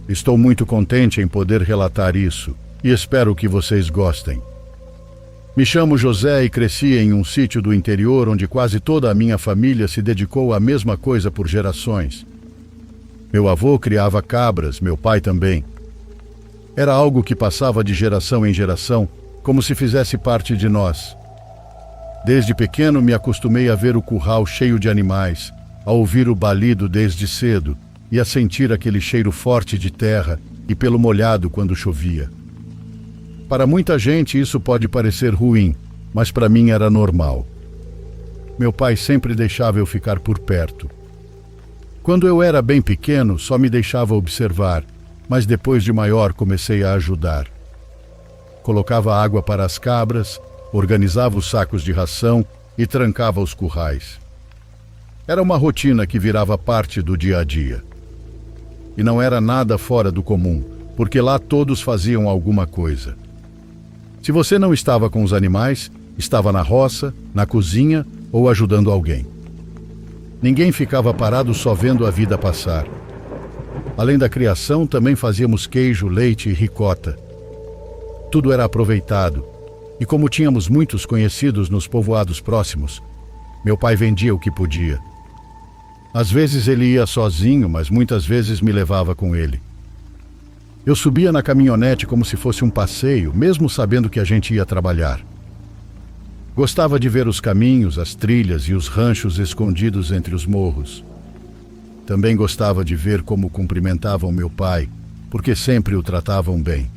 Estou muito contente em poder relatar isso e espero que vocês gostem. Me chamo José e cresci em um sítio do interior onde quase toda a minha família se dedicou à mesma coisa por gerações. Meu avô criava cabras, meu pai também. Era algo que passava de geração em geração, como se fizesse parte de nós. Desde pequeno me acostumei a ver o curral cheio de animais, a ouvir o balido desde cedo e a sentir aquele cheiro forte de terra e pelo molhado quando chovia. Para muita gente isso pode parecer ruim, mas para mim era normal. Meu pai sempre deixava eu ficar por perto. Quando eu era bem pequeno, só me deixava observar, mas depois de maior comecei a ajudar. Colocava água para as cabras, organizava os sacos de ração e trancava os currais. Era uma rotina que virava parte do dia a dia. E não era nada fora do comum, porque lá todos faziam alguma coisa. Se você não estava com os animais, estava na roça, na cozinha ou ajudando alguém. Ninguém ficava parado só vendo a vida passar. Além da criação, também fazíamos queijo, leite e ricota. Tudo era aproveitado, e como tínhamos muitos conhecidos nos povoados próximos, meu pai vendia o que podia. Às vezes ele ia sozinho, mas muitas vezes me levava com ele. Eu subia na caminhonete como se fosse um passeio, mesmo sabendo que a gente ia trabalhar. Gostava de ver os caminhos, as trilhas e os ranchos escondidos entre os morros. Também gostava de ver como cumprimentavam meu pai, porque sempre o tratavam bem.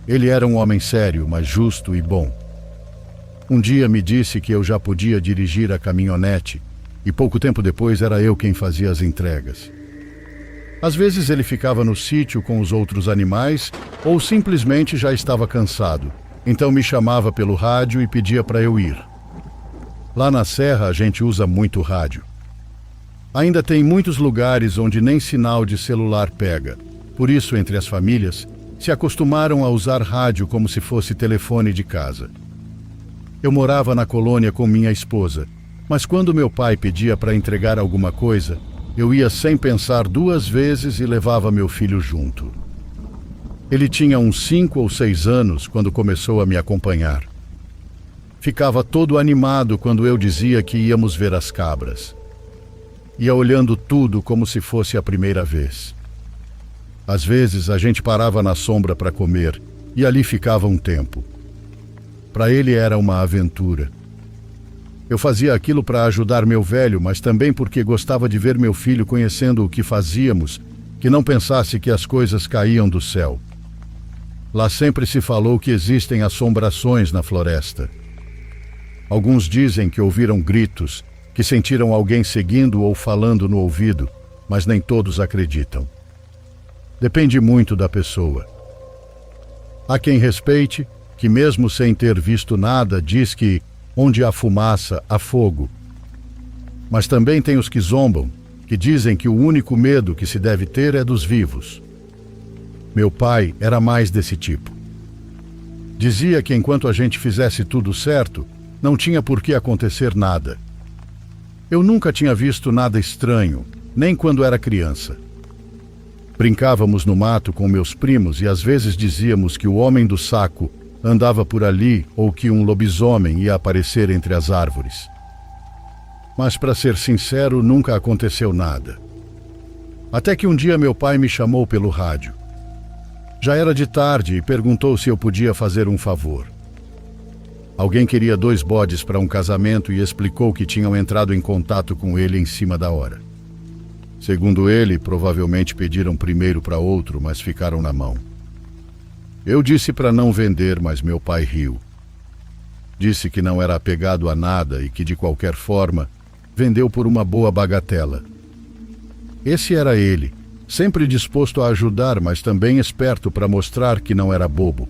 Ele era um homem sério, mas justo e bom. Um dia me disse que eu já podia dirigir a caminhonete, e pouco tempo depois era eu quem fazia as entregas. Às vezes ele ficava no sítio com os outros animais ou simplesmente já estava cansado, então me chamava pelo rádio e pedia para eu ir. Lá na serra a gente usa muito rádio. Ainda tem muitos lugares onde nem sinal de celular pega, por isso entre as famílias se acostumaram a usar rádio como se fosse telefone de casa. Eu morava na colônia com minha esposa, mas quando meu pai pedia para entregar alguma coisa, eu ia sem pensar 2 vezes e levava meu filho junto. Ele tinha uns 5 ou 6 anos quando começou a me acompanhar. Ficava todo animado quando eu dizia que íamos ver as cabras. Ia olhando tudo como se fosse a primeira vez. Às vezes a gente parava na sombra para comer e ali ficava um tempo. Para ele era uma aventura. Eu fazia aquilo para ajudar meu velho, mas também porque gostava de ver meu filho conhecendo o que fazíamos, que não pensasse que as coisas caíam do céu. Lá sempre se falou que existem assombrações na floresta. Alguns dizem que ouviram gritos, que sentiram alguém seguindo ou falando no ouvido, mas nem todos acreditam. Depende muito da pessoa. Há quem respeite, que mesmo sem ter visto nada, diz que onde há fumaça, há fogo. Mas também tem os que zombam, que dizem que o único medo que se deve ter é dos vivos. Meu pai era mais desse tipo. Dizia que enquanto a gente fizesse tudo certo, não tinha por que acontecer nada. Eu nunca tinha visto nada estranho, nem quando era criança. Brincávamos no mato com meus primos e às vezes dizíamos que o homem do saco andava por ali ou que um lobisomem ia aparecer entre as árvores. Mas, para ser sincero, nunca aconteceu nada. Até que um dia meu pai me chamou pelo rádio. Já era de tarde e perguntou se eu podia fazer um favor. Alguém queria 2 bodes para um casamento e explicou que tinham entrado em contato com ele em cima da hora. Segundo ele, provavelmente pediram primeiro para outro, mas ficaram na mão. Eu disse para não vender, mas meu pai riu. Disse que não era apegado a nada e que, de qualquer forma, vendeu por uma boa bagatela. Esse era ele, sempre disposto a ajudar, mas também esperto para mostrar que não era bobo.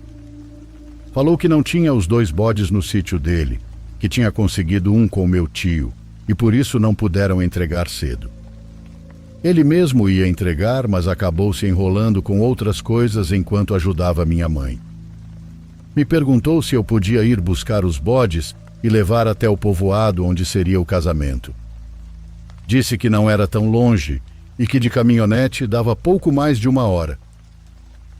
Falou que não tinha os 2 bodes no sítio dele, que tinha conseguido um com meu tio, e por isso não puderam entregar cedo. Ele mesmo ia entregar, mas acabou se enrolando com outras coisas enquanto ajudava minha mãe. Me perguntou se eu podia ir buscar os bodes e levar até o povoado onde seria o casamento. Disse que não era tão longe e que de caminhonete dava pouco mais de 1 hora.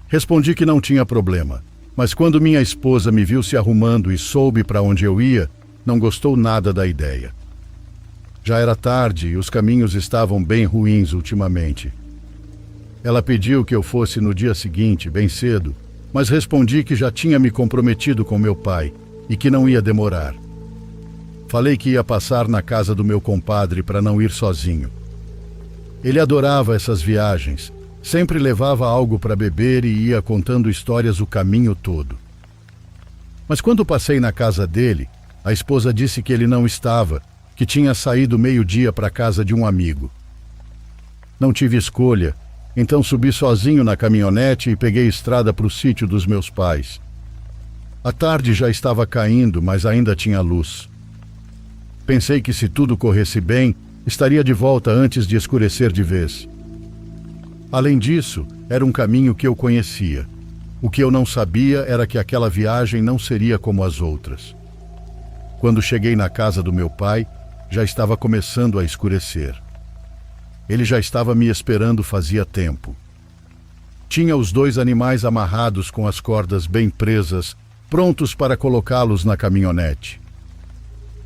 Respondi que não tinha problema, mas quando minha esposa me viu se arrumando e soube para onde eu ia, não gostou nada da ideia. Já era tarde e os caminhos estavam bem ruins ultimamente. Ela pediu que eu fosse no dia seguinte, bem cedo, mas respondi que já tinha me comprometido com meu pai e que não ia demorar. Falei que ia passar na casa do meu compadre para não ir sozinho. Ele adorava essas viagens, sempre levava algo para beber e ia contando histórias o caminho todo. Mas quando passei na casa dele, a esposa disse que ele não estava, que tinha saído meio-dia para a casa de um amigo. Não tive escolha, então subi sozinho na caminhonete e peguei estrada para o sítio dos meus pais. A tarde já estava caindo, mas ainda tinha luz. Pensei que se tudo corresse bem, estaria de volta antes de escurecer de vez. Além disso, era um caminho que eu conhecia. O que eu não sabia era que aquela viagem não seria como as outras. Quando cheguei na casa do meu pai, já estava começando a escurecer. Ele já estava me esperando fazia tempo. Tinha os 2 animais amarrados com as cordas bem presas, prontos para colocá-los na caminhonete.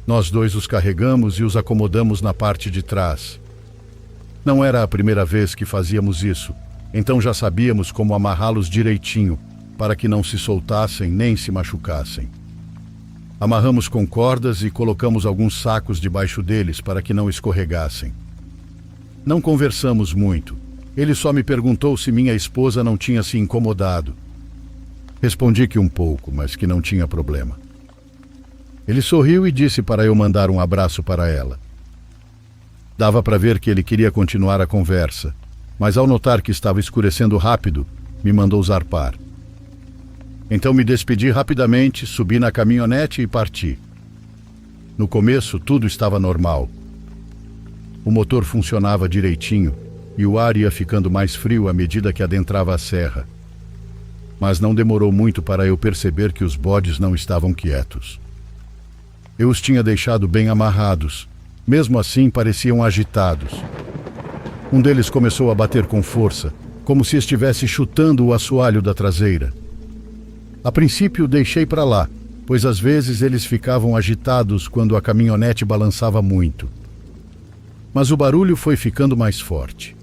Nós 2 os carregamos e os acomodamos na parte de trás. Não era a primeira vez que fazíamos isso, então já sabíamos como amarrá-los direitinho, para que não se soltassem nem se machucassem. Amarramos com cordas e colocamos alguns sacos debaixo deles para que não escorregassem. Não conversamos muito. Ele só me perguntou se minha esposa não tinha se incomodado. Respondi que um pouco, mas que não tinha problema. Ele sorriu e disse para eu mandar um abraço para ela. Dava para ver que ele queria continuar a conversa, mas ao notar que estava escurecendo rápido, me mandou zarpar. Então me despedi rapidamente, subi na caminhonete e parti. No começo, tudo estava normal. O motor funcionava direitinho e o ar ia ficando mais frio à medida que adentrava a serra. Mas não demorou muito para eu perceber que os bodes não estavam quietos. Eu os tinha deixado bem amarrados. Mesmo assim, pareciam agitados. Um deles começou a bater com força, como se estivesse chutando o assoalho da traseira. A princípio, deixei para lá, pois às vezes eles ficavam agitados quando a caminhonete balançava muito. Mas o barulho foi ficando mais forte.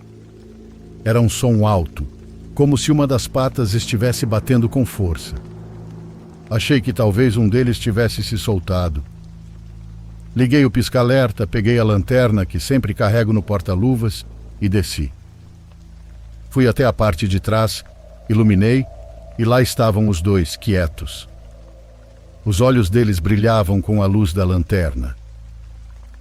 Era um som alto, como se uma das patas estivesse batendo com força. Achei que talvez um deles tivesse se soltado. Liguei o pisca-alerta, peguei a lanterna que sempre carrego no porta-luvas e desci. Fui até a parte de trás, iluminei e lá estavam os 2, quietos. Os olhos deles brilhavam com a luz da lanterna.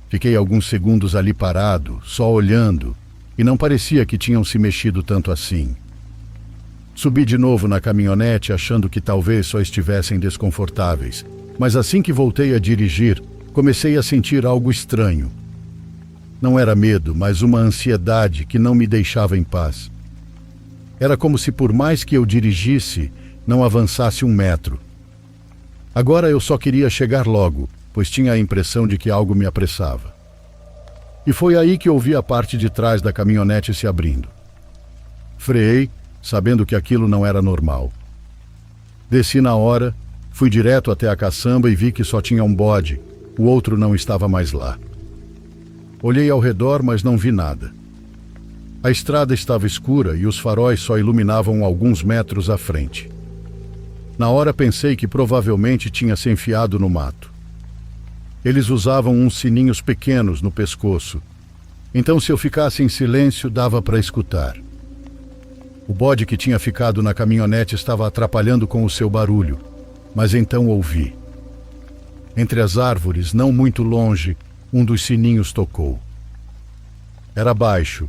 Fiquei alguns segundos ali parado, só olhando, e não parecia que tinham se mexido tanto assim. Subi de novo na caminhonete achando que talvez só estivessem desconfortáveis, mas assim que voltei a dirigir, comecei a sentir algo estranho. Não era medo, mas uma ansiedade que não me deixava em paz. Era como se por mais que eu dirigisse, não avançasse 1 metro. Agora eu só queria chegar logo, pois tinha a impressão de que algo me apressava. E foi aí que ouvi a parte de trás da caminhonete se abrindo. Freei, sabendo que aquilo não era normal. Desci na hora, fui direto até a caçamba e vi que só tinha um bode, o outro não estava mais lá. Olhei ao redor, mas não vi nada. A estrada estava escura e os faróis só iluminavam alguns metros à frente. Na hora pensei que provavelmente tinha se enfiado no mato. Eles usavam uns sininhos pequenos no pescoço, então se eu ficasse em silêncio dava para escutar. O bode que tinha ficado na caminhonete estava atrapalhando com o seu barulho, mas então ouvi. Entre as árvores, não muito longe, um dos sininhos tocou. Era baixo,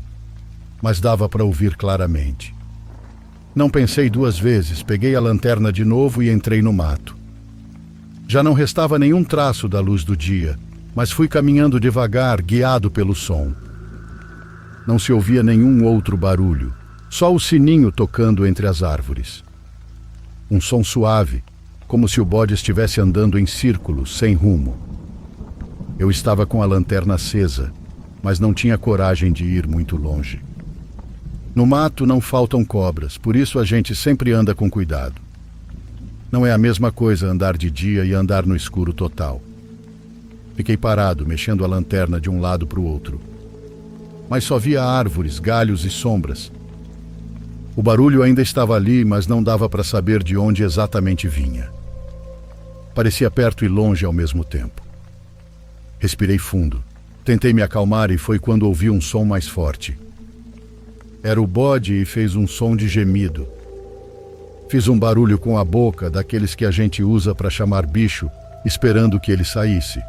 mas dava para ouvir claramente. Não pensei 2 vezes, peguei a lanterna de novo e entrei no mato. Já não restava nenhum traço da luz do dia, mas fui caminhando devagar, guiado pelo som. Não se ouvia nenhum outro barulho, só o sininho tocando entre as árvores. Um som suave, como se o bode estivesse andando em círculo, sem rumo. Eu estava com a lanterna acesa, mas não tinha coragem de ir muito longe. No mato não faltam cobras, por isso a gente sempre anda com cuidado. Não é a mesma coisa andar de dia e andar no escuro total. Fiquei parado, mexendo a lanterna de um lado para o outro. Mas só via árvores, galhos e sombras. O barulho ainda estava ali, mas não dava para saber de onde exatamente vinha. Parecia perto e longe ao mesmo tempo. Respirei fundo. Tentei me acalmar e foi quando ouvi um som mais forte. Era o bode e fez um som de gemido. Fiz um barulho com a boca, daqueles que a gente usa para chamar bicho, esperando que ele saísse.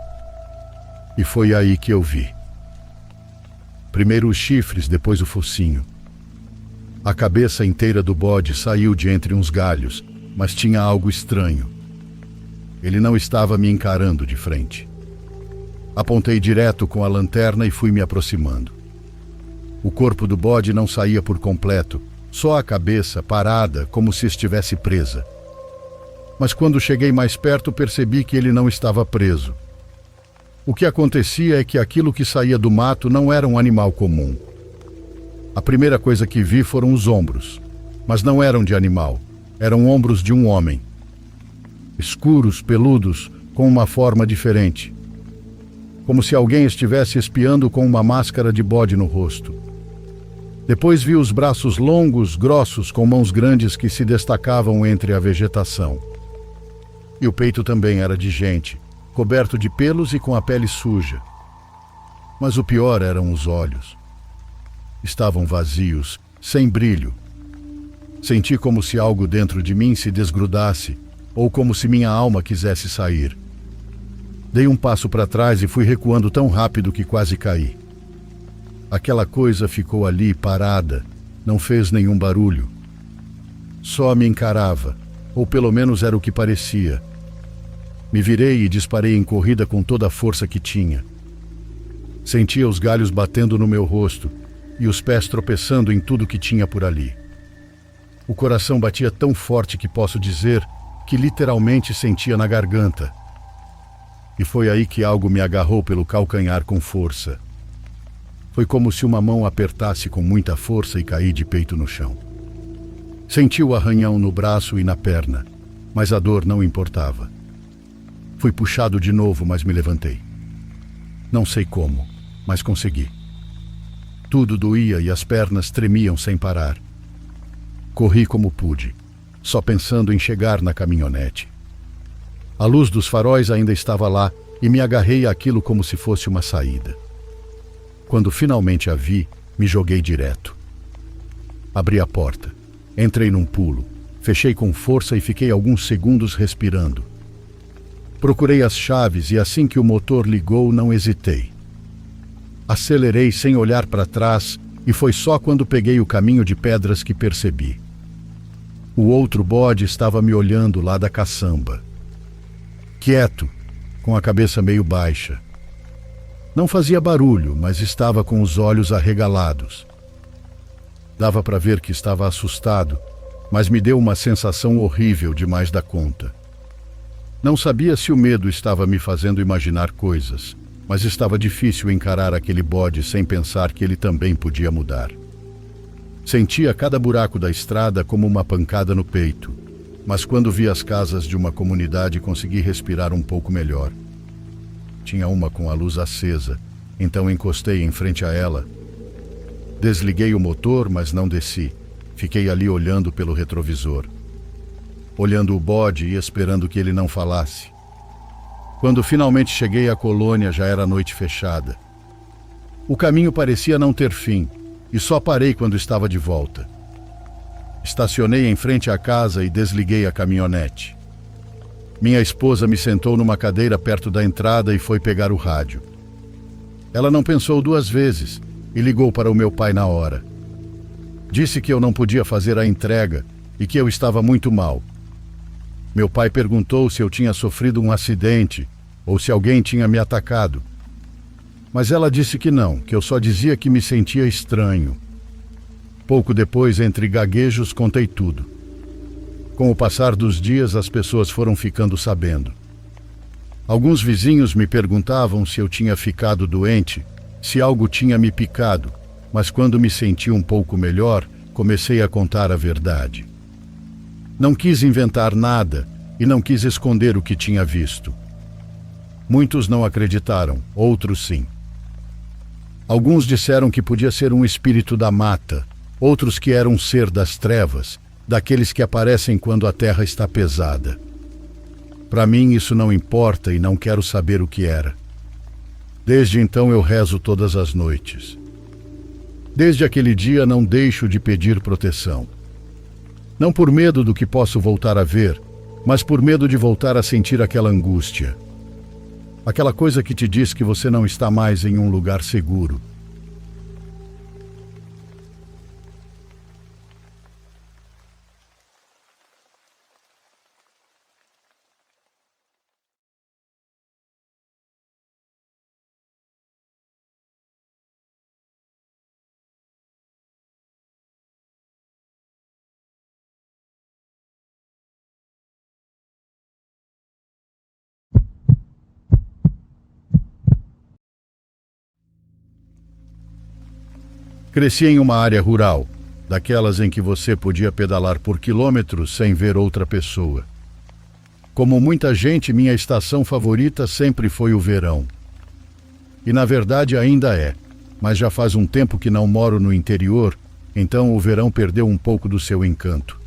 E foi aí que eu vi. Primeiro os chifres, depois o focinho. A cabeça inteira do bode saiu de entre uns galhos, mas tinha algo estranho. Ele não estava me encarando de frente. Apontei direto com a lanterna e fui me aproximando. O corpo do bode não saía por completo, só a cabeça parada, como se estivesse presa. Mas quando cheguei mais perto, percebi que ele não estava preso. O que acontecia é que aquilo que saía do mato não era um animal comum. A primeira coisa que vi foram os ombros, mas não eram de animal, eram ombros de um homem. Escuros, peludos, com uma forma diferente. Como se alguém estivesse espiando com uma máscara de bode no rosto. Depois vi os braços longos, grossos, com mãos grandes que se destacavam entre a vegetação. E o peito também era de gente, coberto de pelos e com a pele suja. Mas o pior eram os olhos. Estavam vazios, sem brilho. Senti como se algo dentro de mim se desgrudasse, ou como se minha alma quisesse sair. Dei um passo para trás e fui recuando tão rápido que quase caí. Aquela coisa ficou ali, parada, não fez nenhum barulho. Só me encarava, ou pelo menos era o que parecia. Me virei e disparei em corrida com toda a força que tinha. Sentia os galhos batendo no meu rosto e os pés tropeçando em tudo que tinha por ali. O coração batia tão forte que posso dizer que literalmente sentia na garganta. E foi aí que algo me agarrou pelo calcanhar com força. Foi como se uma mão apertasse com muita força e caí de peito no chão. Senti o arranhão no braço e na perna, mas a dor não importava. Fui puxado de novo, mas me levantei. Não sei como, mas consegui. Tudo doía e as pernas tremiam sem parar. Corri como pude, só pensando em chegar na caminhonete. A luz dos faróis ainda estava lá e me agarrei àquilo como se fosse uma saída. Quando finalmente a vi, me joguei direto. Abri a porta, entrei num pulo, fechei com força e fiquei alguns segundos respirando. Procurei as chaves e assim que o motor ligou, não hesitei. Acelerei sem olhar para trás e foi só quando peguei o caminho de pedras que percebi. O outro bode estava me olhando lá da caçamba. Quieto, com a cabeça meio baixa. Não fazia barulho, mas estava com os olhos arregalados. Dava para ver que estava assustado, mas me deu uma sensação horrível demais da conta. Não sabia se o medo estava me fazendo imaginar coisas, mas estava difícil encarar aquele bode sem pensar que ele também podia mudar. Sentia cada buraco da estrada como uma pancada no peito, mas quando vi as casas de uma comunidade consegui respirar um pouco melhor. Tinha uma com a luz acesa, então encostei em frente a ela. Desliguei o motor, mas não desci. Fiquei ali olhando pelo retrovisor. Olhando o bode e esperando que ele não falasse. Quando finalmente cheguei à colônia, já era noite fechada. O caminho parecia não ter fim, e só parei quando estava de volta. Estacionei em frente à casa e desliguei a caminhonete. Minha esposa me sentou numa cadeira perto da entrada e foi pegar o rádio. Ela não pensou duas vezes e ligou para o meu pai na hora. Disse que eu não podia fazer a entrega e que eu estava muito mal. Meu pai perguntou se eu tinha sofrido um acidente ou se alguém tinha me atacado. Mas ela disse que não, que eu só dizia que me sentia estranho. Pouco depois, entre gaguejos, contei tudo. Com o passar dos dias, as pessoas foram ficando sabendo. Alguns vizinhos me perguntavam se eu tinha ficado doente, se algo tinha me picado, mas quando me senti um pouco melhor, comecei a contar a verdade. Não quis inventar nada e não quis esconder o que tinha visto. Muitos não acreditaram, outros sim. Alguns disseram que podia ser um espírito da mata, outros que era um ser das trevas, daqueles que aparecem quando a terra está pesada. Para mim isso não importa e não quero saber o que era. Desde então eu rezo todas as noites. Desde aquele dia não deixo de pedir proteção. Não por medo do que posso voltar a ver, mas por medo de voltar a sentir aquela angústia. Aquela coisa que te diz que você não está mais em um lugar seguro. Cresci em uma área rural, daquelas em que você podia pedalar por quilômetros sem ver outra pessoa. Como muita gente, minha estação favorita sempre foi o verão. E na verdade ainda é, mas já faz um tempo que não moro no interior, então o verão perdeu um pouco do seu encanto.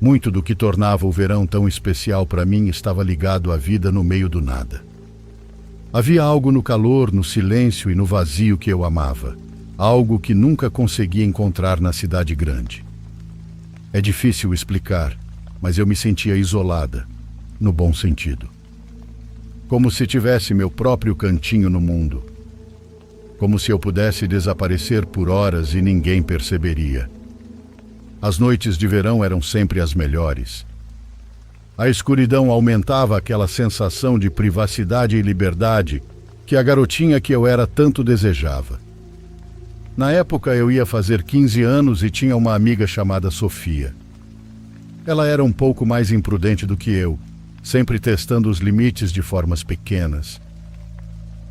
Muito do que tornava o verão tão especial para mim estava ligado à vida no meio do nada. Havia algo no calor, no silêncio e no vazio que eu amava. Algo que nunca consegui encontrar na cidade grande. É difícil explicar, mas eu me sentia isolada, no bom sentido. Como se tivesse meu próprio cantinho no mundo. Como se eu pudesse desaparecer por horas e ninguém perceberia. As noites de verão eram sempre as melhores. A escuridão aumentava aquela sensação de privacidade e liberdade que a garotinha que eu era tanto desejava. Na época eu ia fazer 15 anos e tinha uma amiga chamada Sofia. Ela era um pouco mais imprudente do que eu, sempre testando os limites de formas pequenas.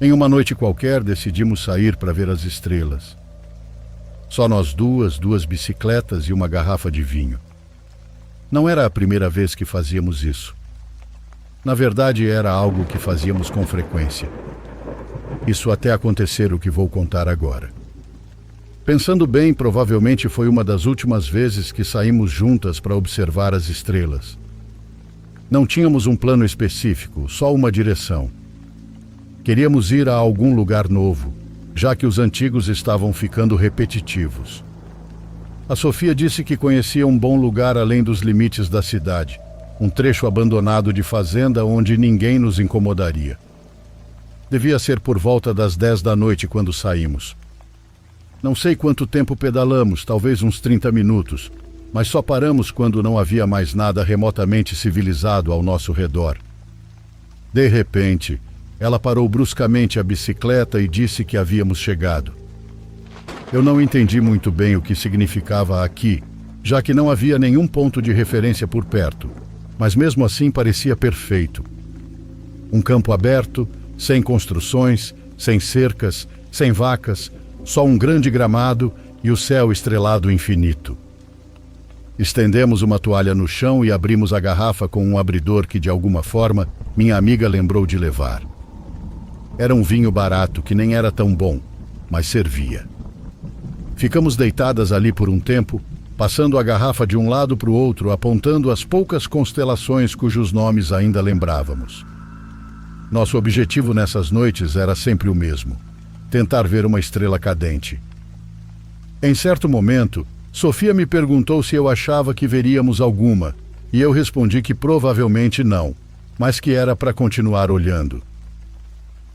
Em uma noite qualquer decidimos sair para ver as estrelas. Só nós duas bicicletas e uma garrafa de vinho. Não era a primeira vez que fazíamos isso. Na verdade era algo que fazíamos com frequência. Isso até acontecer o que vou contar agora. Pensando bem, provavelmente foi uma das últimas vezes que saímos juntas para observar as estrelas. Não tínhamos um plano específico, só uma direção. Queríamos ir a algum lugar novo, já que os antigos estavam ficando repetitivos. A Sofia disse que conhecia um bom lugar além dos limites da cidade, um trecho abandonado de fazenda onde ninguém nos incomodaria. Devia ser por volta das 10 da noite quando saímos. Não sei quanto tempo pedalamos, talvez uns 30 minutos, mas só paramos quando não havia mais nada remotamente civilizado ao nosso redor. De repente, ela parou bruscamente a bicicleta e disse que havíamos chegado. Eu não entendi muito bem o que significava aqui, já que não havia nenhum ponto de referência por perto, mas mesmo assim parecia perfeito. Um campo aberto, sem construções, sem cercas, sem vacas, só um grande gramado e o céu estrelado infinito. Estendemos uma toalha no chão e abrimos a garrafa com um abridor que, de alguma forma, minha amiga lembrou de levar. Era um vinho barato que nem era tão bom, mas servia. Ficamos deitadas ali por um tempo, passando a garrafa de um lado para o outro, apontando as poucas constelações cujos nomes ainda lembrávamos. Nosso objetivo nessas noites era sempre o mesmo: tentar ver uma estrela cadente. Em certo momento, Sofia me perguntou se eu achava que veríamos alguma, e eu respondi que provavelmente não, mas que era para continuar olhando.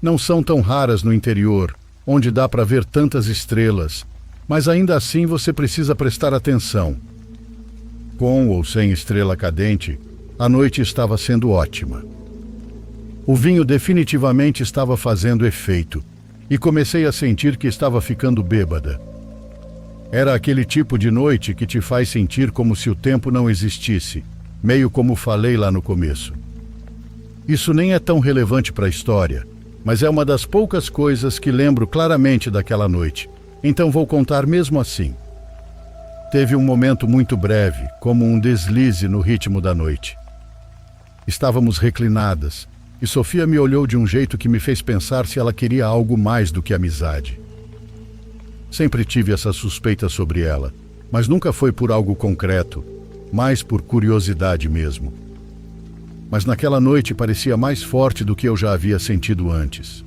Não são tão raras no interior, onde dá para ver tantas estrelas, mas ainda assim você precisa prestar atenção. Com ou sem estrela cadente, a noite estava sendo ótima. O vinho definitivamente estava fazendo efeito, e comecei a sentir que estava ficando bêbada. Era aquele tipo de noite que te faz sentir como se o tempo não existisse, meio como falei lá no começo. Isso nem é tão relevante para a história, mas é uma das poucas coisas que lembro claramente daquela noite, então vou contar mesmo assim. Teve um momento muito breve, como um deslize no ritmo da noite. Estávamos reclinadas, e Sofia me olhou de um jeito que me fez pensar se ela queria algo mais do que amizade. Sempre tive essa suspeita sobre ela, mas nunca foi por algo concreto, mais por curiosidade mesmo. Mas naquela noite parecia mais forte do que eu já havia sentido antes.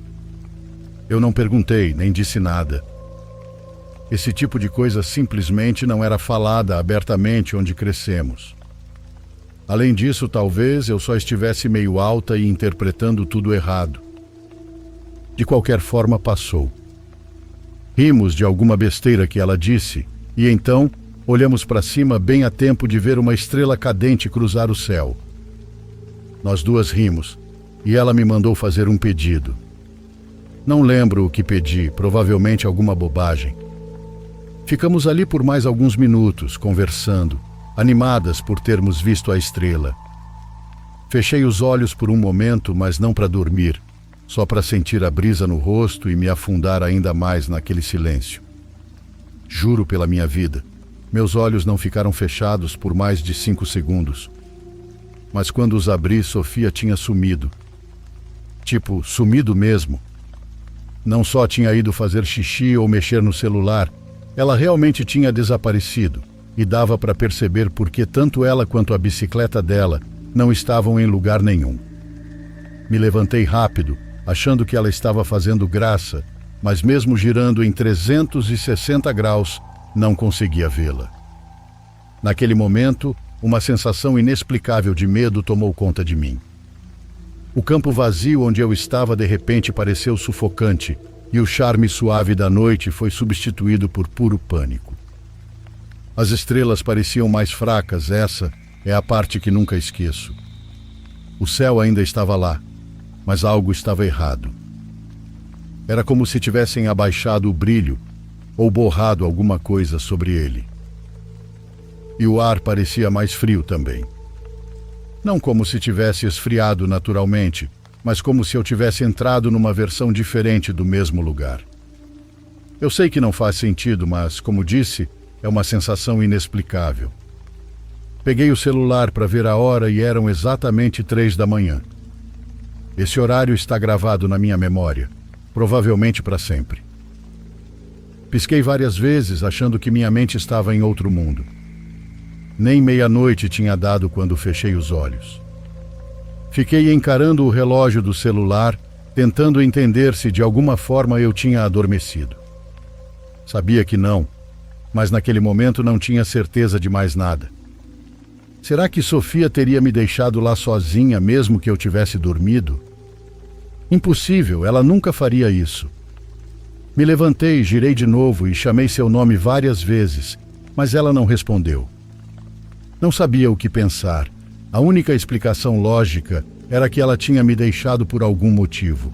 Eu não perguntei, nem disse nada. Esse tipo de coisa simplesmente não era falada abertamente onde crescemos. Além disso, talvez eu só estivesse meio alta e interpretando tudo errado. De qualquer forma, passou. Rimos de alguma besteira que ela disse, e então olhamos para cima bem a tempo de ver uma estrela cadente cruzar o céu. Nós duas rimos, e ela me mandou fazer um pedido. Não lembro o que pedi, provavelmente alguma bobagem. Ficamos ali por mais alguns minutos, conversando, animadas por termos visto a estrela. Fechei os olhos por um momento, mas não para dormir, só para sentir a brisa no rosto e me afundar ainda mais naquele silêncio. Juro pela minha vida, meus olhos não ficaram fechados por mais de 5 segundos. Mas quando os abri, Sofia tinha sumido. Tipo, sumido mesmo. Não só tinha ido fazer xixi ou mexer no celular, ela realmente tinha desaparecido, e dava para perceber porque tanto ela quanto a bicicleta dela não estavam em lugar nenhum. Me levantei rápido, achando que ela estava fazendo graça, mas mesmo girando em 360 graus, não conseguia vê-la. Naquele momento, uma sensação inexplicável de medo tomou conta de mim. O campo vazio onde eu estava de repente pareceu sufocante, e o charme suave da noite foi substituído por puro pânico. As estrelas pareciam mais fracas, essa é a parte que nunca esqueço. O céu ainda estava lá, mas algo estava errado. Era como se tivessem abaixado o brilho ou borrado alguma coisa sobre ele. E o ar parecia mais frio também. Não como se tivesse esfriado naturalmente, mas como se eu tivesse entrado numa versão diferente do mesmo lugar. Eu sei que não faz sentido, mas, como disse, é uma sensação inexplicável. Peguei o celular para ver a hora e eram exatamente 3 da manhã. Esse horário está gravado na minha memória, provavelmente para sempre. Pisquei várias vezes, achando que minha mente estava em outro mundo. Nem meia-noite tinha dado quando fechei os olhos. Fiquei encarando o relógio do celular, tentando entender se de alguma forma eu tinha adormecido. Sabia que não, mas naquele momento não tinha certeza de mais nada. Será que Sofia teria me deixado lá sozinha mesmo que eu tivesse dormido? Impossível, ela nunca faria isso. Me levantei, girei de novo e chamei seu nome várias vezes, mas ela não respondeu. Não sabia o que pensar. A única explicação lógica era que ela tinha me deixado por algum motivo.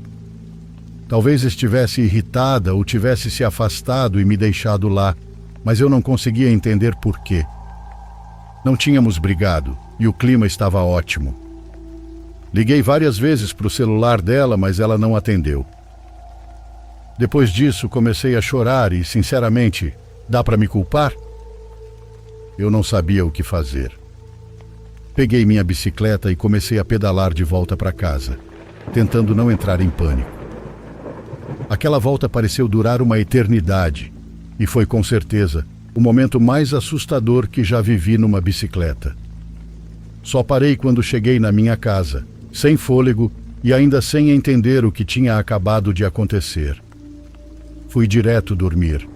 Talvez estivesse irritada ou tivesse se afastado e me deixado lá, mas eu não conseguia entender por quê. Não tínhamos brigado e o clima estava ótimo. Liguei várias vezes para o celular dela, mas ela não atendeu. Depois disso, comecei a chorar e, sinceramente, dá para me culpar? Eu não sabia o que fazer. Peguei minha bicicleta e comecei a pedalar de volta para casa, tentando não entrar em pânico. Aquela volta pareceu durar uma eternidade, e foi com certeza o momento mais assustador que já vivi numa bicicleta. Só parei quando cheguei na minha casa, sem fôlego e ainda sem entender o que tinha acabado de acontecer. Fui direto dormir.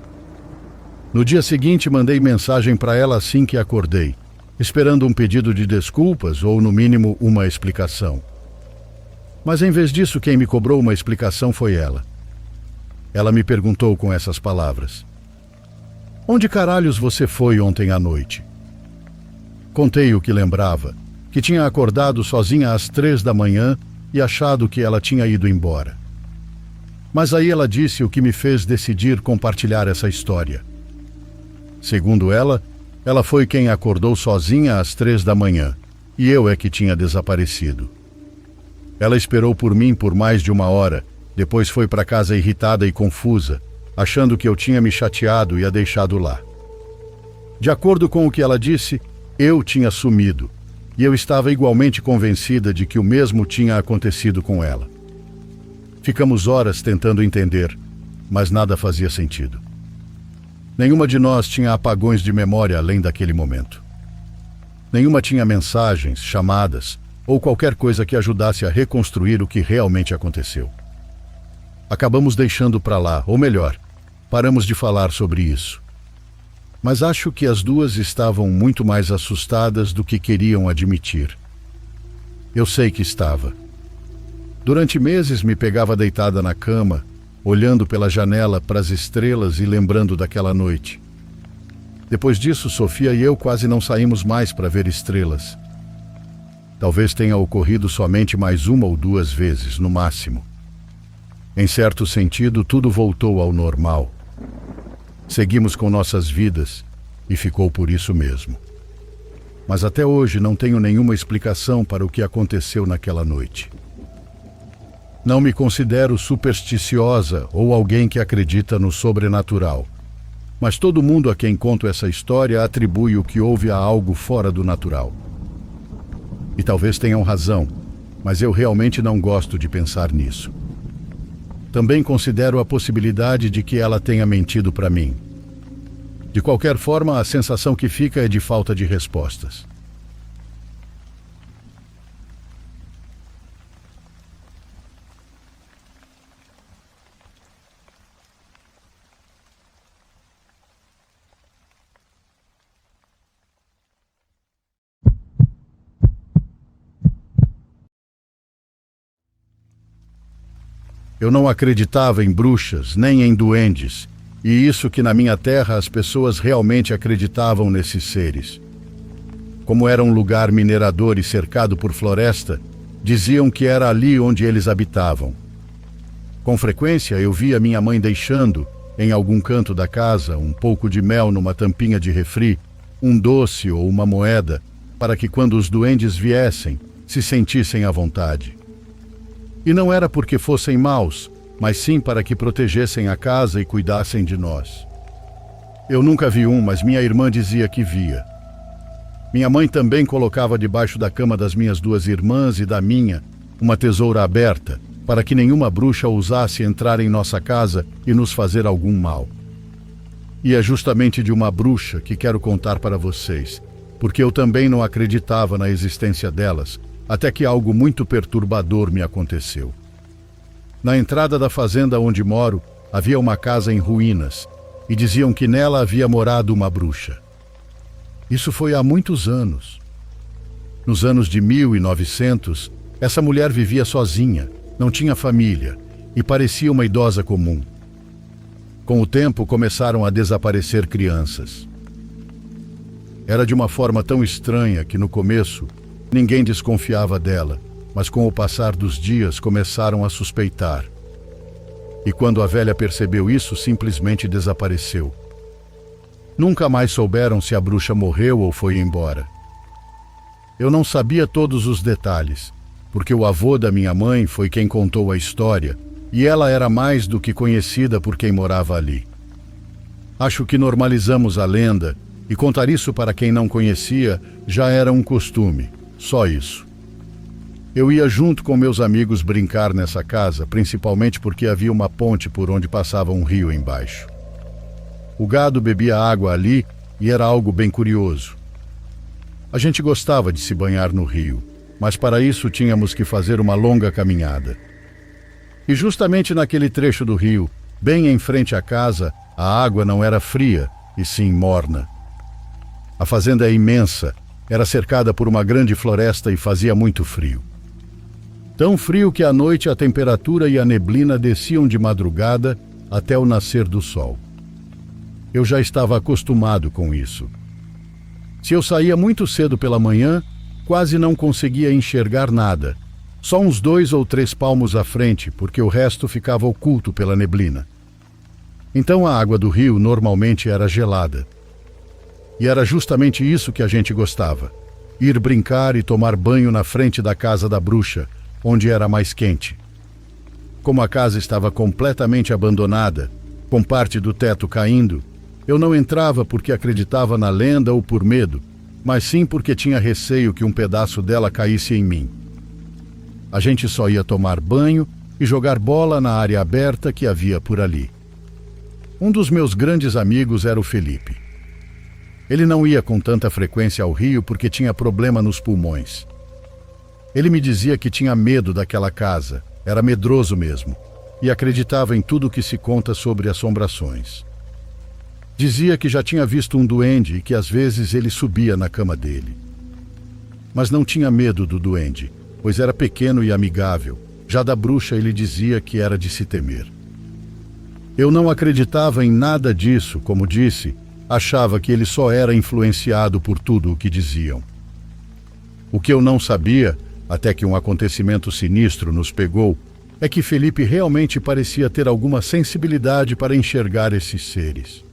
No dia seguinte, mandei mensagem para ela assim que acordei, esperando um pedido de desculpas ou, no mínimo, uma explicação. Mas, em vez disso, quem me cobrou uma explicação foi ela. Ela me perguntou com essas palavras: "Onde caralhos você foi ontem à noite?" Contei o que lembrava, que tinha acordado sozinha às 3 da manhã e achado que ela tinha ido embora. Mas aí ela disse o que me fez decidir compartilhar essa história. Segundo ela, ela foi quem acordou sozinha às 3 da manhã, e eu é que tinha desaparecido. Ela esperou por mim por mais de 1 hora, depois foi para casa irritada e confusa, achando que eu tinha me chateado e a deixado lá. De acordo com o que ela disse, eu tinha sumido, e eu estava igualmente convencida de que o mesmo tinha acontecido com ela. Ficamos horas tentando entender, mas nada fazia sentido. Nenhuma de nós tinha apagões de memória além daquele momento. Nenhuma tinha mensagens, chamadas ou qualquer coisa que ajudasse a reconstruir o que realmente aconteceu. Acabamos deixando para lá, ou melhor, paramos de falar sobre isso. Mas acho que as duas estavam muito mais assustadas do que queriam admitir. Eu sei que estava. Durante meses me pegava deitada na cama, olhando pela janela para as estrelas e lembrando daquela noite. Depois disso, Sofia e eu quase não saímos mais para ver estrelas. Talvez tenha ocorrido somente mais uma ou duas vezes, no máximo. Em certo sentido, tudo voltou ao normal. Seguimos com nossas vidas e ficou por isso mesmo. Mas até hoje não tenho nenhuma explicação para o que aconteceu naquela noite. Não me considero supersticiosa ou alguém que acredita no sobrenatural. Mas todo mundo a quem conto essa história atribui o que houve a algo fora do natural. E talvez tenham razão, mas eu realmente não gosto de pensar nisso. Também considero a possibilidade de que ela tenha mentido para mim. De qualquer forma, a sensação que fica é de falta de respostas. Eu não acreditava em bruxas, nem em duendes, e isso que na minha terra as pessoas realmente acreditavam nesses seres. Como era um lugar minerador e cercado por floresta, diziam que era ali onde eles habitavam. Com frequência eu via minha mãe deixando, em algum canto da casa, um pouco de mel numa tampinha de refri, um doce ou uma moeda, para que quando os duendes viessem, se sentissem à vontade. E não era porque fossem maus, mas sim para que protegessem a casa e cuidassem de nós. Eu nunca vi um, mas minha irmã dizia que via. Minha mãe também colocava debaixo da cama das minhas duas irmãs e da minha uma tesoura aberta, para que nenhuma bruxa ousasse entrar em nossa casa e nos fazer algum mal. E é justamente de uma bruxa que quero contar para vocês, porque eu também não acreditava na existência delas, até que algo muito perturbador me aconteceu. Na entrada da fazenda onde moro, havia uma casa em ruínas, e diziam que nela havia morado uma bruxa. Isso foi há muitos anos. Nos anos de 1900, essa mulher vivia sozinha, não tinha família, e parecia uma idosa comum. Com o tempo, começaram a desaparecer crianças. Era de uma forma tão estranha que, no começo, ninguém desconfiava dela, mas com o passar dos dias começaram a suspeitar. E quando a velha percebeu isso, simplesmente desapareceu. Nunca mais souberam se a bruxa morreu ou foi embora. Eu não sabia todos os detalhes, porque o avô da minha mãe foi quem contou a história, e ela era mais do que conhecida por quem morava ali. Acho que normalizamos a lenda, e contar isso para quem não conhecia já era um costume. Só isso. Eu ia junto com meus amigos brincar nessa casa, principalmente porque havia uma ponte por onde passava um rio embaixo. O gado bebia água ali e era algo bem curioso. A gente gostava de se banhar no rio, mas para isso tínhamos que fazer uma longa caminhada. E justamente naquele trecho do rio, bem em frente à casa, a água não era fria, e sim morna. A fazenda é imensa, era cercada por uma grande floresta e fazia muito frio. Tão frio que à noite a temperatura e a neblina desciam de madrugada até o nascer do sol. Eu já estava acostumado com isso. Se eu saía muito cedo pela manhã, quase não conseguia enxergar nada, só uns 2 ou 3 palmos à frente, porque o resto ficava oculto pela neblina. Então a água do rio normalmente era gelada. E era justamente isso que a gente gostava: ir brincar e tomar banho na frente da casa da bruxa, onde era mais quente. Como a casa estava completamente abandonada, com parte do teto caindo, Eu não entrava porque acreditava na lenda ou por medo, mas sim porque tinha receio que um pedaço dela caísse em mim. A gente só ia tomar banho e jogar bola na área aberta que havia por ali. Um dos meus grandes amigos era o Felipe. Ele não ia com tanta frequência ao rio porque tinha problema nos pulmões. Ele me dizia que tinha medo daquela casa, era medroso mesmo, e acreditava em tudo que se conta sobre assombrações. Dizia que já tinha visto um duende e que às vezes ele subia na cama dele. Mas não tinha medo do duende, pois era pequeno e amigável. Já da bruxa ele dizia que era de se temer. Eu não acreditava em nada disso, como disse, achava que ele só era influenciado por tudo o que diziam. O que eu não sabia, até que um acontecimento sinistro nos pegou, é que Felipe realmente parecia ter alguma sensibilidade para enxergar esses seres.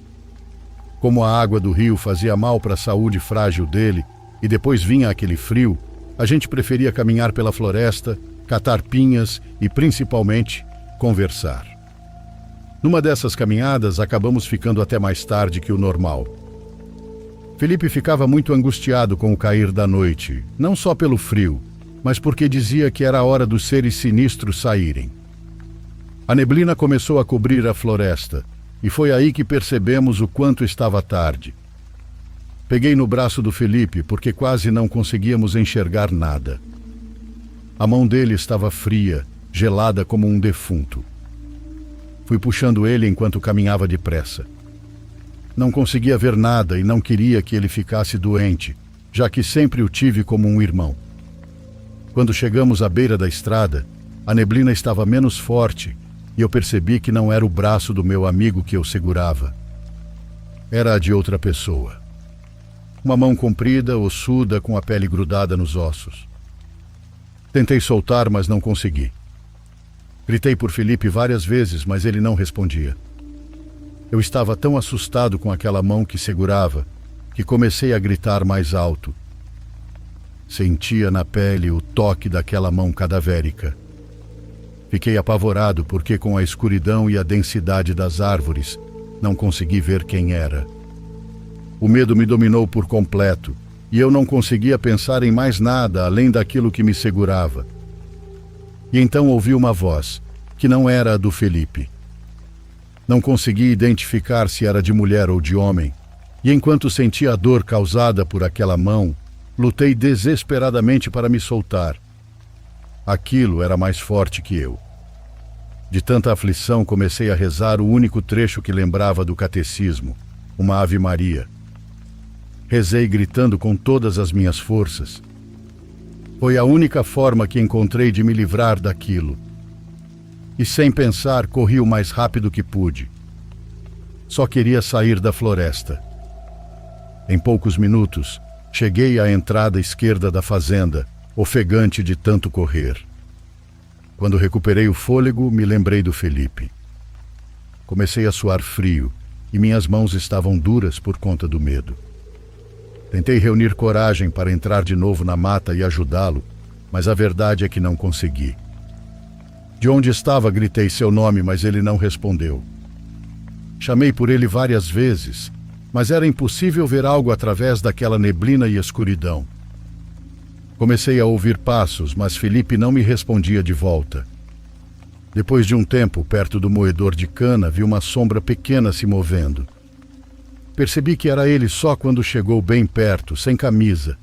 Como a água do rio fazia mal para a saúde frágil dele, e depois vinha aquele frio, a gente preferia caminhar pela floresta, catar pinhas e, principalmente, conversar. Numa dessas caminhadas, acabamos ficando até mais tarde que o normal. Felipe ficava muito angustiado com o cair da noite, não só pelo frio, mas porque dizia que era a hora dos seres sinistros saírem. A neblina começou a cobrir a floresta, e foi aí que percebemos o quanto estava tarde. Peguei no braço do Felipe porque quase não conseguíamos enxergar nada. A mão dele estava fria, gelada como um defunto. Fui puxando ele enquanto caminhava depressa. Não conseguia ver nada e não queria que ele ficasse doente, já que sempre o tive como um irmão. Quando chegamos à beira da estrada, a neblina estava menos forte e eu percebi que não era o braço do meu amigo que eu segurava. Era a de outra pessoa. Uma mão comprida, ossuda, com a pele grudada nos ossos. Tentei soltar, mas não consegui. Gritei por Felipe várias vezes, mas ele não respondia. Eu estava tão assustado com aquela mão que segurava, que comecei a gritar mais alto. Sentia na pele o toque daquela mão cadavérica. Fiquei apavorado porque, com a escuridão e a densidade das árvores, não consegui ver quem era. O medo me dominou por completo, e eu não conseguia pensar em mais nada além daquilo que me segurava. E então ouvi uma voz, que não era a do Felipe. Não consegui identificar se era de mulher ou de homem, e enquanto sentia a dor causada por aquela mão, lutei desesperadamente para me soltar. Aquilo era mais forte que eu. De tanta aflição, comecei a rezar o único trecho que lembrava do catecismo, uma Ave Maria. Rezei gritando com todas as minhas forças. Foi a única forma que encontrei de me livrar daquilo. E sem pensar, corri o mais rápido que pude. Só queria sair da floresta. Em poucos minutos, cheguei à entrada esquerda da fazenda, ofegante de tanto correr. Quando recuperei o fôlego, me lembrei do Felipe. Comecei a suar frio e minhas mãos estavam duras por conta do medo. Tentei reunir coragem para entrar de novo na mata e ajudá-lo, mas a verdade é que não consegui. De onde estava, gritei seu nome, mas ele não respondeu. Chamei por ele várias vezes, mas era impossível ver algo através daquela neblina e escuridão. Comecei a ouvir passos, mas Felipe não me respondia de volta. Depois de um tempo, perto do moedor de cana, vi uma sombra pequena se movendo. Percebi que era ele só quando chegou bem perto, sem camisa.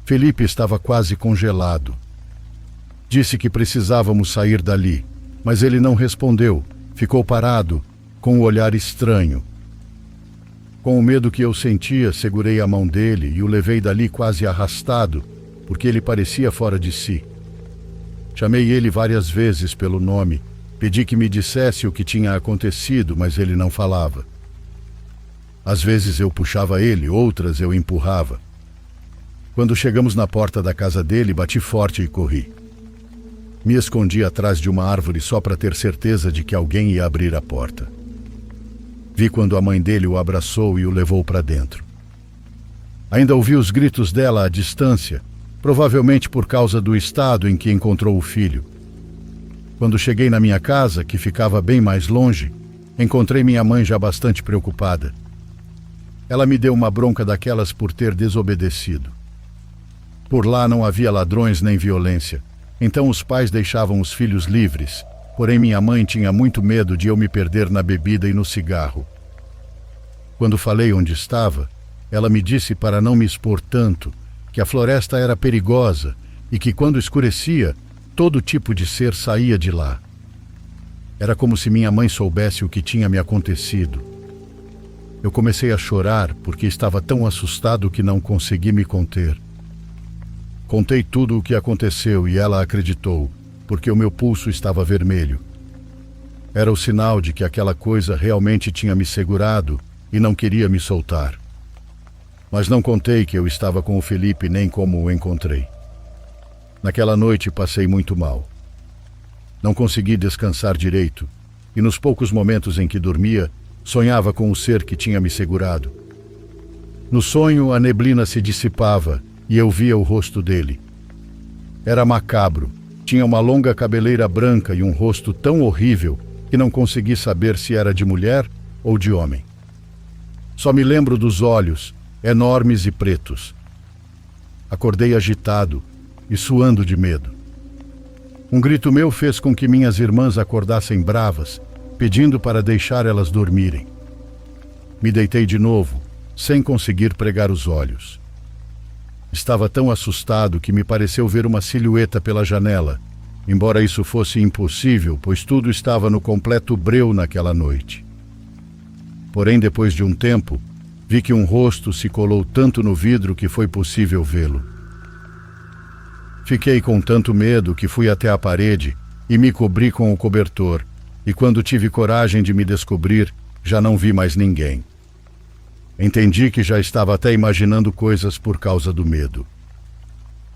Felipe estava quase congelado. Disse que precisávamos sair dali, mas ele não respondeu. Ficou parado, com um olhar estranho. Com o medo que eu sentia, segurei a mão dele e o levei dali quase arrastado, porque ele parecia fora de si. Chamei ele várias vezes pelo nome, pedi que me dissesse o que tinha acontecido, mas ele não falava. Às vezes eu puxava ele, outras eu empurrava. Quando chegamos na porta da casa dele, bati forte e corri. Me escondi atrás de uma árvore só para ter certeza de que alguém ia abrir a porta. Vi quando a mãe dele o abraçou e o levou para dentro. Ainda ouvi os gritos dela à distância, provavelmente por causa do estado em que encontrou o filho. Quando cheguei na minha casa, que ficava bem mais longe, Encontrei minha mãe já bastante preocupada. Ela me deu uma bronca daquelas por ter desobedecido. Por lá não havia ladrões nem violência, então os pais deixavam os filhos livres, porém minha mãe tinha muito medo de eu me perder na bebida e no cigarro. Quando falei onde estava, ela me disse para não me expor tanto, que a floresta era perigosa e que quando escurecia, todo tipo de ser saía de lá. Era como se minha mãe soubesse o que tinha me acontecido. Eu comecei a chorar porque estava tão assustado que não consegui me conter. Contei tudo o que aconteceu e ela acreditou, porque o meu pulso estava vermelho. Era o sinal de que aquela coisa realmente tinha me segurado e não queria me soltar. Mas não contei que eu estava com o Felipe nem como o encontrei. Naquela noite passei muito mal. Não consegui descansar direito e nos poucos momentos em que dormia, sonhava com o ser que tinha me segurado. No sonho, a neblina se dissipava e eu via o rosto dele. Era macabro, tinha uma longa cabeleira branca e um rosto tão horrível que não consegui saber se era de mulher ou de homem. Só me lembro dos olhos, enormes e pretos. Acordei agitado e suando de medo. Um grito meu fez com que minhas irmãs acordassem bravas, pedindo para deixar elas dormirem. Me deitei de novo, sem conseguir pregar os olhos. Estava tão assustado que me pareceu ver uma silhueta pela janela, embora isso fosse impossível, pois tudo estava no completo breu naquela noite. Porém, depois de um tempo, vi que um rosto se colou tanto no vidro que foi possível vê-lo. Fiquei com tanto medo que fui até a parede e me cobri com o cobertor, e quando tive coragem de me descobrir, já não vi mais ninguém. Entendi que já estava até imaginando coisas por causa do medo.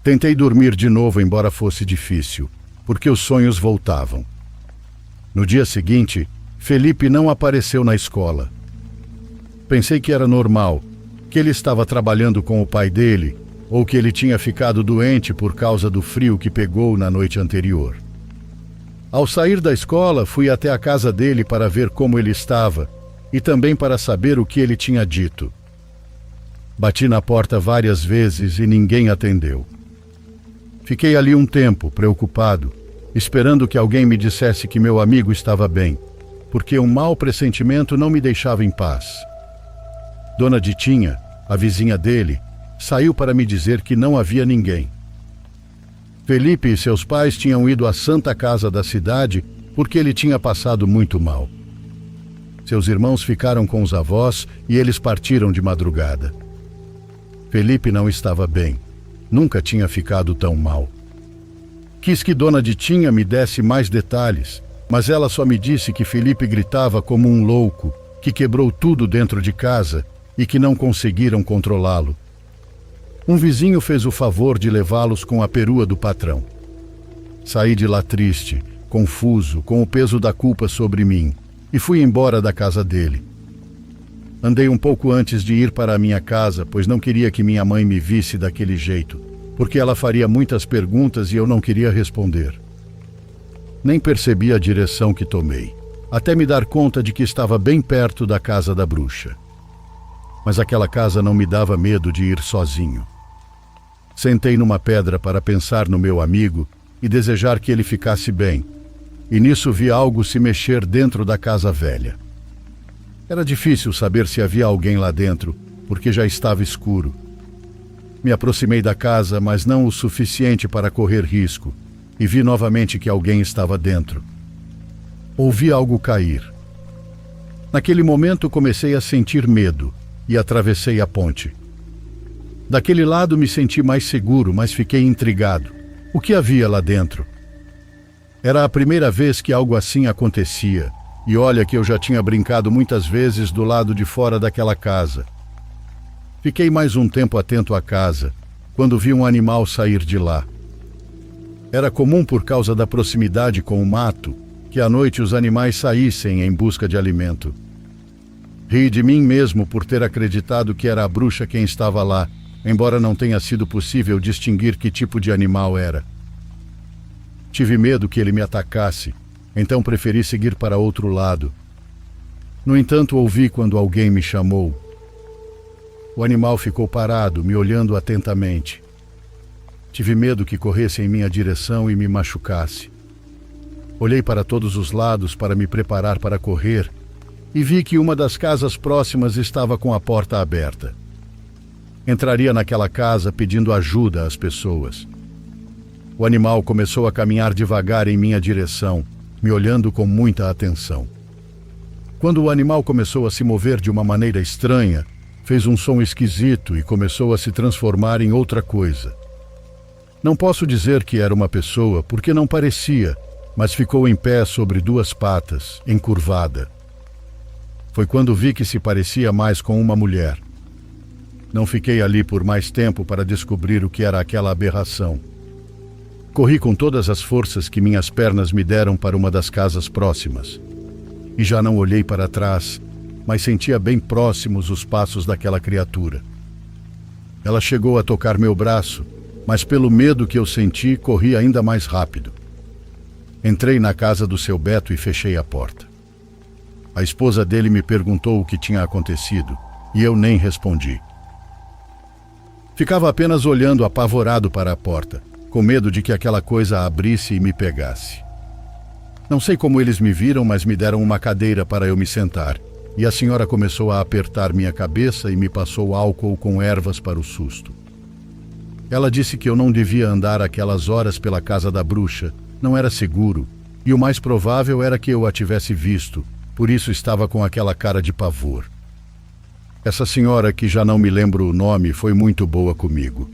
Tentei dormir de novo, embora fosse difícil, porque os sonhos voltavam. No dia seguinte, Felipe não apareceu na escola. Pensei que era normal, que ele estava trabalhando com o pai dele, ou que ele tinha ficado doente por causa do frio que pegou na noite anterior. Ao sair da escola, fui até a casa dele para ver como ele estava e também para saber o que ele tinha dito. Bati na porta várias vezes e ninguém atendeu. Fiquei ali um tempo, preocupado, esperando que alguém me dissesse que meu amigo estava bem, porque um mau pressentimento não me deixava em paz. Dona Ditinha, a vizinha dele, saiu para me dizer que não havia ninguém. Felipe e seus pais tinham ido à Santa Casa da cidade porque ele tinha passado muito mal. Seus irmãos ficaram com os avós e eles partiram de madrugada. Felipe não estava bem. Nunca tinha ficado tão mal. Quis que Dona Ditinha me desse mais detalhes, mas ela só me disse que Felipe gritava como um louco, que quebrou tudo dentro de casa e que não conseguiram controlá-lo. Um vizinho fez o favor de levá-los com a perua do patrão. Saí de lá triste, confuso, com o peso da culpa sobre mim, e fui embora da casa dele. Andei um pouco antes de ir para a minha casa, pois não queria que minha mãe me visse daquele jeito, porque ela faria muitas perguntas e eu não queria responder. Nem percebi a direção que tomei, até me dar conta de que estava bem perto da casa da bruxa. Mas aquela casa não me dava medo de ir sozinho. Sentei numa pedra para pensar no meu amigo e desejar que ele ficasse bem, e nisso vi algo se mexer dentro da casa velha. Era difícil saber se havia alguém lá dentro, porque já estava escuro. Me aproximei da casa, mas não o suficiente para correr risco, e vi novamente que alguém estava dentro. Ouvi algo cair. Naquele momento comecei a sentir medo e atravessei a ponte. Daquele lado me senti mais seguro, mas fiquei intrigado. O que havia lá dentro? Era a primeira vez que algo assim acontecia, e olha que eu já tinha brincado muitas vezes do lado de fora daquela casa. Fiquei mais um tempo atento à casa, quando vi um animal sair de lá. Era comum, por causa da proximidade com o mato, que à noite os animais saíssem em busca de alimento. Ri de mim mesmo por ter acreditado que era a bruxa quem estava lá, embora não tenha sido possível distinguir que tipo de animal era. Tive medo que ele me atacasse, então preferi seguir para outro lado. No entanto, ouvi quando alguém me chamou. O animal ficou parado, me olhando atentamente. Tive medo que corresse em minha direção e me machucasse. Olhei para todos os lados para me preparar para correr e vi que uma das casas próximas estava com a porta aberta. Entraria naquela casa pedindo ajuda às pessoas. O animal começou a caminhar devagar em minha direção, me olhando com muita atenção. Quando o animal começou a se mover de uma maneira estranha, fez um som esquisito e começou a se transformar em outra coisa. Não posso dizer que era uma pessoa, porque não parecia, mas ficou em pé sobre duas patas, encurvada. Foi quando vi que se parecia mais com uma mulher. Não fiquei ali por mais tempo para descobrir o que era aquela aberração. Corri com todas as forças que minhas pernas me deram para uma das casas próximas. E já não olhei para trás, mas sentia bem próximos os passos daquela criatura. Ela chegou a tocar meu braço, mas pelo medo que eu senti, corri ainda mais rápido. Entrei na casa do seu Beto e fechei a porta. A esposa dele me perguntou o que tinha acontecido, e eu nem respondi. Ficava apenas olhando apavorado para a porta, com medo de que aquela coisa abrisse e me pegasse. Não sei como eles me viram, mas me deram uma cadeira para eu me sentar, e a senhora começou a apertar minha cabeça e me passou álcool com ervas para o susto. Ela disse que eu não devia andar aquelas horas pela casa da bruxa, não era seguro, e o mais provável era que eu a tivesse visto, por isso estava com aquela cara de pavor. Essa senhora, que já não me lembro o nome, foi muito boa comigo.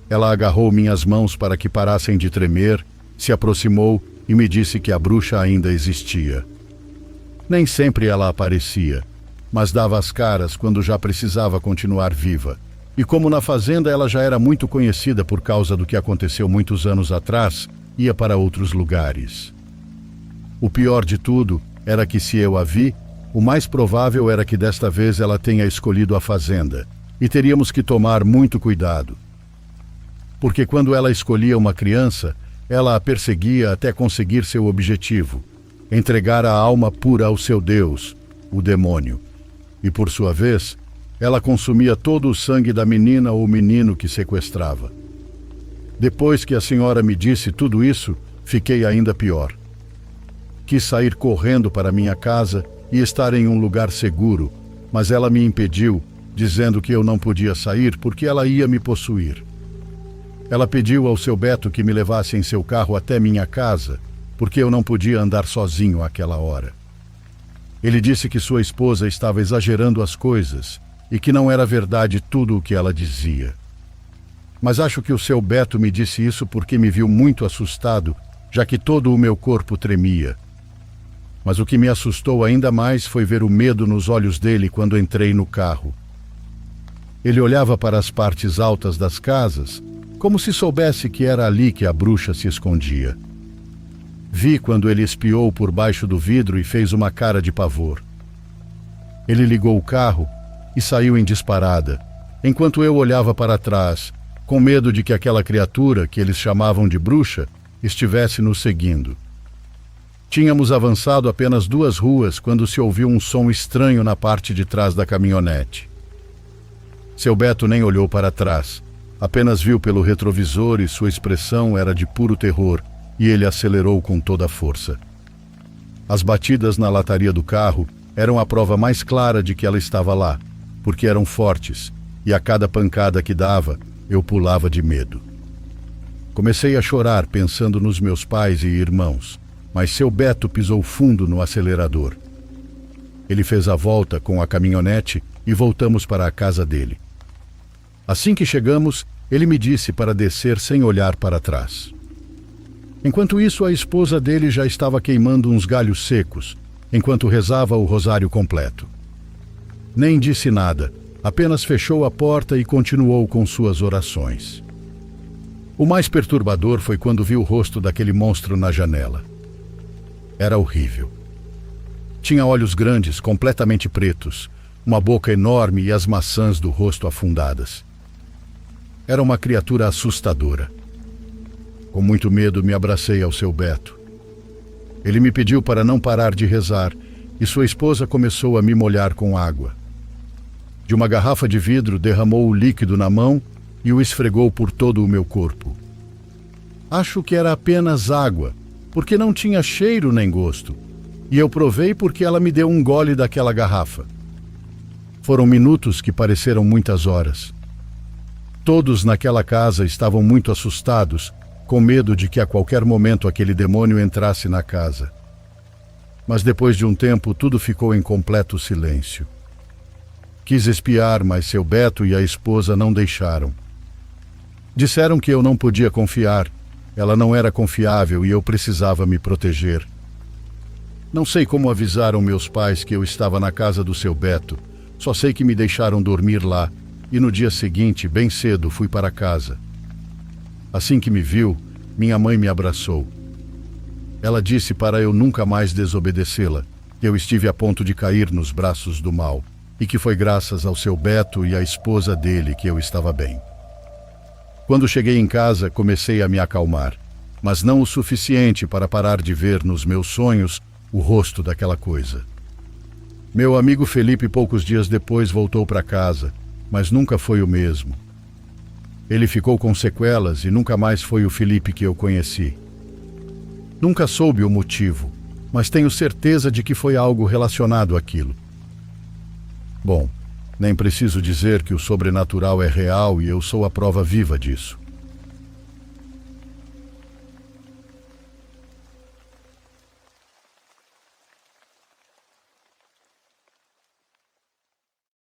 Ela agarrou minhas mãos para que parassem de tremer, se aproximou e me disse que a bruxa ainda existia. Nem sempre ela aparecia, mas dava as caras quando já precisava continuar viva. E como na fazenda ela já era muito conhecida por causa do que aconteceu muitos anos atrás, ia para outros lugares. O pior de tudo era que, se eu a vi, o mais provável era que desta vez ela tenha escolhido a fazenda, e teríamos que tomar muito cuidado. Porque quando ela escolhia uma criança, ela a perseguia até conseguir seu objetivo, entregar a alma pura ao seu Deus, o demônio. E por sua vez, ela consumia todo o sangue da menina ou menino que sequestrava. Depois que a senhora me disse tudo isso, fiquei ainda pior. Quis sair correndo para minha casa e estar em um lugar seguro, mas ela me impediu, dizendo que eu não podia sair porque ela ia me possuir. Ela pediu ao seu Beto que me levasse em seu carro até minha casa, porque eu não podia andar sozinho àquela hora. Ele disse que sua esposa estava exagerando as coisas e que não era verdade tudo o que ela dizia. Mas acho que o seu Beto me disse isso porque me viu muito assustado, já que todo o meu corpo tremia. Mas o que me assustou ainda mais foi ver o medo nos olhos dele quando entrei no carro. Ele olhava para as partes altas das casas, como se soubesse que era ali que a bruxa se escondia. Vi quando ele espiou por baixo do vidro e fez uma cara de pavor. Ele ligou o carro e saiu em disparada, enquanto eu olhava para trás, com medo de que aquela criatura, que eles chamavam de bruxa, estivesse nos seguindo. Tínhamos avançado apenas 2 ruas quando se ouviu um som estranho na parte de trás da caminhonete. Seu Beto nem olhou para trás, apenas viu pelo retrovisor e sua expressão era de puro terror, e ele acelerou com toda a força. As batidas na lataria do carro eram a prova mais clara de que ela estava lá, porque eram fortes, e a cada pancada que dava, eu pulava de medo. Comecei a chorar pensando nos meus pais e irmãos, mas seu Beto pisou fundo no acelerador. Ele fez a volta com a caminhonete e voltamos para a casa dele. Assim que chegamos, ele me disse para descer sem olhar para trás. Enquanto isso, a esposa dele já estava queimando uns galhos secos, enquanto rezava o rosário completo. Nem disse nada, apenas fechou a porta e continuou com suas orações. O mais perturbador foi quando vi o rosto daquele monstro na janela. Era horrível. Tinha olhos grandes, completamente pretos, uma boca enorme e as maçãs do rosto afundadas. Era uma criatura assustadora. Com muito medo, me abracei ao seu Beto. Ele me pediu para não parar de rezar e sua esposa começou a me molhar com água. De uma garrafa de vidro derramou o líquido na mão e o esfregou por todo o meu corpo. Acho que era apenas água, porque não tinha cheiro nem gosto, e eu provei porque ela me deu um gole daquela garrafa. Foram minutos que pareceram muitas horas. Todos naquela casa estavam muito assustados, com medo de que a qualquer momento aquele demônio entrasse na casa. Mas depois de um tempo tudo ficou em completo silêncio. Quis espiar, mas seu Beto e a esposa não deixaram. Disseram que eu não podia confiar, ela não era confiável e eu precisava me proteger. Não sei como avisaram meus pais que eu estava na casa do seu Beto, só sei que me deixaram dormir lá e no dia seguinte, bem cedo, fui para casa. Assim que me viu, minha mãe me abraçou. Ela disse para eu nunca mais desobedecê-la, que eu estive a ponto de cair nos braços do mal e que foi graças ao seu Beto e à esposa dele que eu estava bem. Quando cheguei em casa, comecei a me acalmar, mas não o suficiente para parar de ver nos meus sonhos o rosto daquela coisa. Meu amigo Felipe, poucos dias depois, voltou para casa, mas nunca foi o mesmo. Ele ficou com sequelas e nunca mais foi o Felipe que eu conheci. Nunca soube o motivo, mas tenho certeza de que foi algo relacionado àquilo. Bom, nem preciso dizer que o sobrenatural é real e eu sou a prova viva disso.